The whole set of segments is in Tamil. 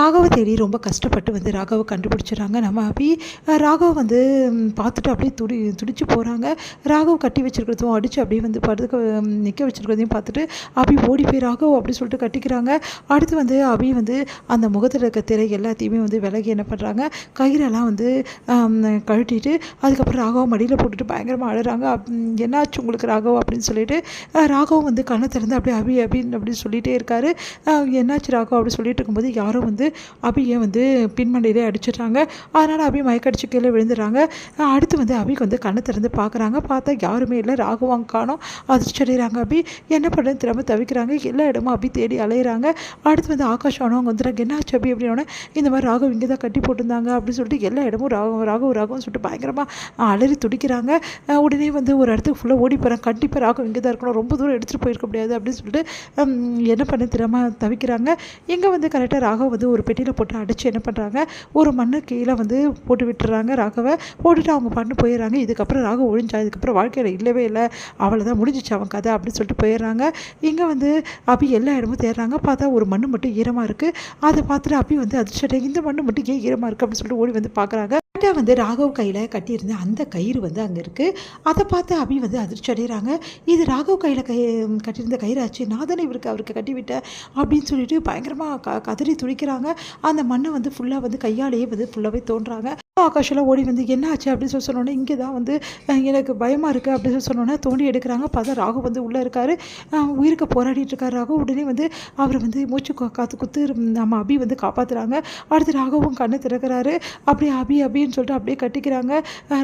ராகவ தேடி ரொம்ப கஷ்டப்பட்டு வந்து ராகவ கண்டுபிடிச்சிடுறாங்க நம்ம அபி. ராகவ வந்து பார்த்துட்டு அப்படியே துடிச்சு போகிறாங்க. ராகவ் கட்டி வச்சிருக்கிறதும் அடித்து அப்படியே வந்து படுக்க நிற்க வச்சிருக்கிறதையும் பார்த்துட்டு அபி ஓடி போய் ராகவ் அப்படி சொல்லிட்டு கட்டிக்கிறாங்க. அடுத்து வந்து அபி வந்து அந்த முகத்தில் இருக்க திரை எல்லாத்தையுமே வந்து விலகி என்ன பண்ணுறாங்க, கயிறெல்லாம் வந்து கழட்டிட்டு அதுக்கப்புறம் ராகவ மடியில் போட்டுட்டு பயங்கரமாக அழுறாங்க. என்னாச்சு உங்களுக்கு ராகவ் அப்படின்னு சொல்லிட்டு ராகவ் வந்து கண்ணை திறந்து அப்படியே அபி அப்படின்னு சொல்லிகிட்டே இருக்காரு. என்னாச்சு ராகவ் அப்படி சொல்லிட்டு இருக்கும்போது யாரும் வந்து அபியை வந்து பின்மண்டையிலே அடிச்சிடுறாங்க. அதனால் அபி மயக்கடிச்சு கீழே விழுந்துடுறாங்க. அடுத்து வந்து அபிக்கு வந்து கண்ணை திறந்து பார்க்குறாங்க. பார்த்தா யாருமே இல்லை, ராகவாங்க காணோம். அதிர்ச்சி அடைகிறாங்க. அபி என்ன பண்ணுறதுன்னு திரும்ப தவிக்கிறாங்க. எல்லா இடமும் அபி தேடி அலையிறாங்க. அடுத்து வந்து ஆகாஷ் ஆனவங்க வந்துடுறாங்க. என்னாச்சு அபி அப்படின்னோடனே இந்த மாதிரி ராகவ் இங்கே தான் கட்டி போட்டிருந்தாங்க அப்படின்னு சொல்லிட்டு எல்லா இடமும் ராகவ் சொல்லிட்டு பயங்கரமாக அலறி துடிக்கிறாங்க. உடனே வந்து ஒரு இடத்துக்கு ஃபுல்லாக ஓடி போகிறாங்க. கண்டிப்பாக ராகவ் இங்கே தான் இருக்கணும், ரொம்ப தூரம் எடுத்துகிட்டு போயிருக்க முடியாது அப்படின்னு சொல்லிட்டு என்ன பண்ண தெரியாம தவிக்கிறாங்க. இங்கே வந்து கரெக்டாக ராகவ் வந்து ஒரு பெட்டியில் போட்டு அடித்து என்ன பண்ணுறாங்க, ஒரு மண்ணு கீழே வந்து போட்டு விட்டுறாங்க. ராகவை போட்டுட்டு அவங்க பண்ணு போயிடுறாங்க. இதுக்கப்புறம் ராகவ் ஒழிஞ்சா இதுக்கப்புறம் வாழ்க்கையில் இல்லவே இல்லை, அவளை தான் முடிஞ்சிச்சு அவன் கதை அப்படின்னு சொல்லிட்டு போயிடுறாங்க. இங்கே வந்து அபி எல்லா இடமும் தேடுறாங்க. பார்த்தா ஒரு மண்ணு மட்டும் ஈரமாக இருக்குது. அதை பார்த்துட்டு அபி வந்து அதிர்ஷ்டம், இந்த மண்ணு மட்டும் ஏன் ஈரமாக இருக்குது அப்படின்னு சொல்லிட்டு ஓடி வந்து பார்க்குறாங்க. வந்து ராகவ் கையில் கட்டியிருந்த அந்த கயிறு வந்து அங்கே இருக்குது. அதை பார்த்து அபி வந்து அதிர்ச்சி அடைகிறாங்க. இது ராகவ் கையில் கட்டியிருந்த கயிறாச்சு, நான் தானே அவருக்கு கட்டிவிட்டேன் அப்படின்னு சொல்லிட்டு பயங்கரமாக கதறி துடிக்கிறாங்க. அந்த மண்ணை வந்து ஃபுல்லாக வந்து கையாலேயே வந்து ஃபுல்லாகவே தோன்றாங்க. ஆகாஷெல்லாம் ஓடி வந்து என்ன ஆச்சு அப்படின்னு சொல்லி சொன்னோன்னே இங்கே தான் வந்து எனக்கு பயமாக இருக்குது அப்படின்னு சொல்லி சொன்னோன்னே தோண்டி எடுக்கிறாங்க. பார்த்தா ராகவ் வந்து உள்ளே இருக்கார், உயிருக்கு போராடிட்டு இருக்கார் ராகவ். உடனே வந்து அவர் வந்து மூச்சு காத்து குத்து நம்ம அபி வந்து காப்பாற்றுறாங்க. அடுத்து ராகவும் கண்ணை திறக்கிறாரு. அப்படியே அபின்னு சொல்லிட்டு அப்படியே கட்டிக்கிறாங்க.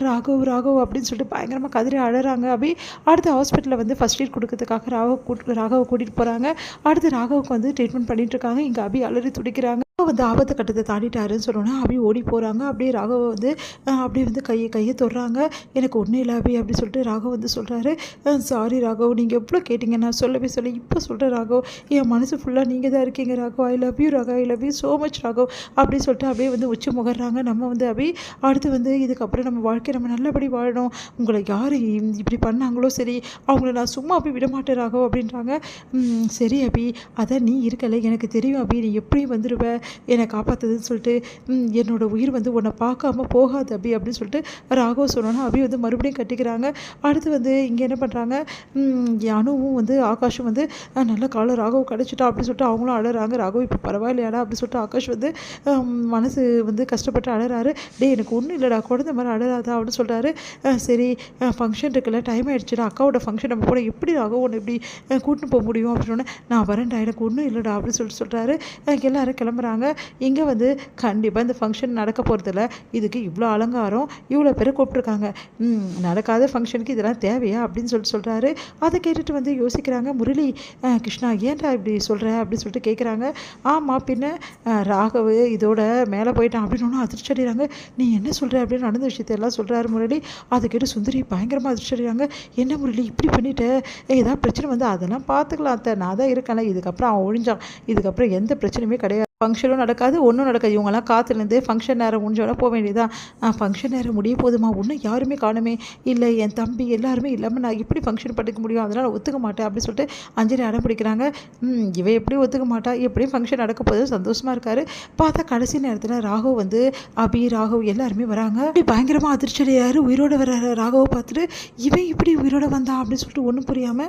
ராகவ் அப்படின்னு சொல்லிட்டு பயங்கரமாக கதறி அழறாங்க அபி. அடுத்து ஹாஸ்பிட்டலில் வந்து ஃபஸ்ட் எய்ட் கொடுக்கறதுக்காக ராகவை கூட்டிகிட்டு போகிறாங்க. அடுத்து ராகவுக்கு வந்து ட்ரீட்மெண்ட் பண்ணிட்டு இருக்காங்க. இங்கே அபி அலறி துடிக்கிறாங்க. வந்து ஆபத்து கட்டத்தை தாண்டிட்டாருன்னு சொன்னோன்னா அபி ஓடி போகிறாங்க. அப்படியே ராகவ வந்து அப்படியே வந்து கையை தொடுறாங்க. எனக்கு ஒன்றும் இல்லை அபி அப்படி சொல்லிட்டு ராகவ் வந்து சொல்கிறாரு. சாரி ராகவ், நீங்கள் எவ்வளோ கேட்டிங்க, நான் சொல்லவே இப்போ சொல்கிறேன் ராகவ், என் மனசு ஃபுல்லாக நீங்கள் தான் இருக்கீங்க Raghav, I love you Raghav, I love you so much Raghav அப்படின்னு சொல்லிட்டு அப்படியே வந்து உச்சி முகர்றாங்க. நம்ம வந்து அபி அடுத்து வந்து இதுக்கப்புறம் நம்ம வாழ்க்கை நம்ம நல்லபடி வாழணும், உங்களை யார் இப்படி பண்ணாங்களோ சரி அவங்கள நான் சும்மா அப்படி விடமாட்டேன் ராகவ் அப்படின்றாங்க. சரி அபி, அதான் நீ இருக்கலை, எனக்கு தெரியும் அபி, நீ எப்படியும் வந்துடுவ என்னை காப்பாற்றுதுன்னு சொல்லிட்டு என்னோட உயிர் வந்து உன்னை பார்க்காம போகாது அபி அப்படின்னு சொல்லிட்டு ராகவ் சொன்னோன்னா அபி வந்து மறுபடியும் கட்டிக்கிறாங்க. அடுத்து வந்து இங்கே என்ன பண்ணுறாங்க, அனுவும் வந்து ஆகாஷும் வந்து நல்ல காலம் ராகவ் கிடச்சிட்டா அப்படின்னு சொல்லிட்டு அவங்களும் அழறாங்க. ராகவ் இப்போ பரவாயில்லையாடா அப்படின்னு சொல்லிட்டு ஆகாஷ் வந்து மனசு வந்து கஷ்டப்பட்டு அழறாரு. டே எனக்கு ஒன்றும் இல்லைடா, குழந்தை மாதிரி அழறாதா அப்படின்னு சொல்கிறாரு. சரி ஃபங்க்ஷன் இருக்குல்ல, டைம் ஆகிடுச்சுடா, அக்காவோட ஃபங்க்ஷன் நம்ம கூட எப்படி ராகவ் ஒன்று எப்படி கூட்டின்னு போக முடியும் அப்படின்னு நான் வரேன்டா, எனக்கு ஒன்றும் இல்லைடா அப்படின்னு சொல்லிட்டு சொல்கிறாரு. எல்லோரும் கிளம்புறாங்க. இங்கே வந்து கண்டிப்பாக இந்த ஃபங்க்ஷன் நடக்க போகிறதில்ல, இதுக்கு இவ்வளோ அலங்காரம் இவ்வளோ பேர் கூப்பிட்ருக்காங்க, நடக்காத ஃபங்க்ஷனுக்கு இதெல்லாம் தேவையா அப்படின்னு சொல்கிறாரு. அதை கேட்டுட்டு வந்து யோசிக்கிறாங்க. முரளி, கிருஷ்ணா ஏன்டா இப்படி சொல்கிற அப்படின்னு சொல்லிட்டு கேட்குறாங்க. ஆமாம் பின்ன ராகவ் இதோட மேலே போயிட்டான் அப்படின்னு அதிர்ச்சி அடைகிறாங்க. நீ என்ன சொல்கிற அப்படின்னு நடந்த விஷயத்தையெல்லாம் சொல்கிறாரு முரளி. அதை கேட்டு சுந்தரி பயங்கரமாக அதிர்ச்சி அடைகிறாங்க. என்ன முரளி இப்படி பண்ணிவிட்டு, ஏதாவது பிரச்சனை வந்து அதெல்லாம் பார்த்துக்கலாம் அத்தை, நான் தான் இருக்கேன்ல, இதுக்கப்புறம் அவன் ஒழிஞ்சான், இதுக்கப்புறம் எந்த பிரச்சனையுமே கிடையாது, ஃபங்க்ஷனும் நடக்காது ஒன்றும் நடக்காது, இவங்கெல்லாம் காத்துலேருந்து ஃபங்க்ஷன் நேரம் முடிஞ்சோட போக வேண்டியதான். ஃபங்க்ஷன் நேரம் முடிய போதுமா, ஒன்றும் யாருமே காணுமே, இல்லை என் தம்பி எல்லாருமே இல்லாமல் நான் எப்படி ஃபங்க்ஷன் பண்ணிக்க முடியும், அதனால் ஒத்துக்க மாட்டேன் அப்படின்னு சொல்லிட்டு அஞ்சலி அடம் பிடிக்கிறாங்க. இவ எப்படி ஒத்துக்க மாட்டா, எப்படியும் ஃபங்க்ஷன் நடக்க போது சந்தோஷமாக இருக்காரு. பார்த்தா கடைசி நேரத்தில் ராகவ் வந்து அபி ராகவ் எல்லாருமே வராங்க. அப்படி பயங்கரமாக அதிர்ச்சி அடையாரு. உயிரோடு வர ராகவை பார்த்துட்டு இவன் இப்படி உயிரோடு வந்தான் அப்படின்னு சொல்லிட்டு ஒன்றும் புரியாமல்